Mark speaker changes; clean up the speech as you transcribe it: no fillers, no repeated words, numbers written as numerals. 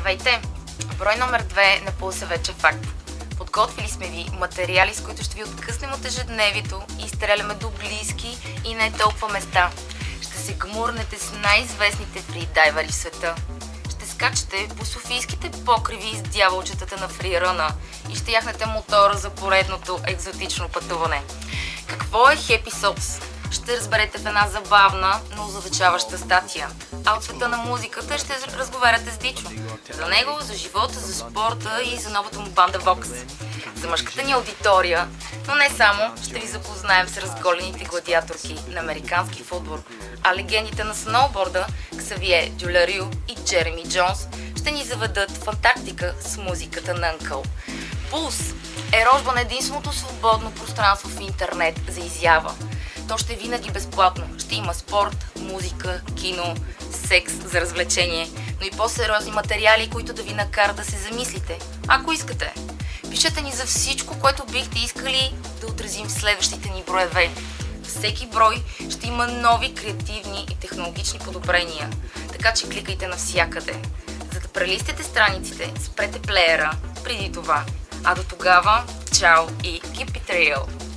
Speaker 1: Здравейте! Брой номер 2 на Пулс е вече факт. Подготвили сме ви материали, с които ще ви откъснем от ежедневието и изстреляме до близки и не толкова места. Ще се гмурнете с най-известните фридайвери в света. Ще скачате по софийските покриви с дяволчетата на фриръна и ще яхнете мотора за поредното екзотично пътуване. Какво е Happy Sauce? Ще разберете в една забавна, но озадачаваща статия. А от света на музиката ще разговаряте с Дичо. За него, за живота, за спорта и за новата му банда Vox. За мъжката ни аудитория, но не само, ще ви запознаем с разголените гладиаторки на американски футбол, а легендите на сноуборда Ксавие Дюларю и Джереми Джонс ще ни заведат в Антарктика с музиката на Uncle. Пулс е рожба на единственото свободно пространство в интернет за изява. То ще е винаги безплатно. Ще има спорт, музика, кино, секс за развлечение, но и по-сериозни материали, които да ви накарат да се замислите, ако искате. Пишете ни за всичко, което бихте искали да отразим в следващите ни броеве. Всеки брой ще има нови креативни и технологични подобрения, така че кликайте навсякъде. За да прелистите страниците, спрете плеера преди това. А до тогава, чао и keep it real!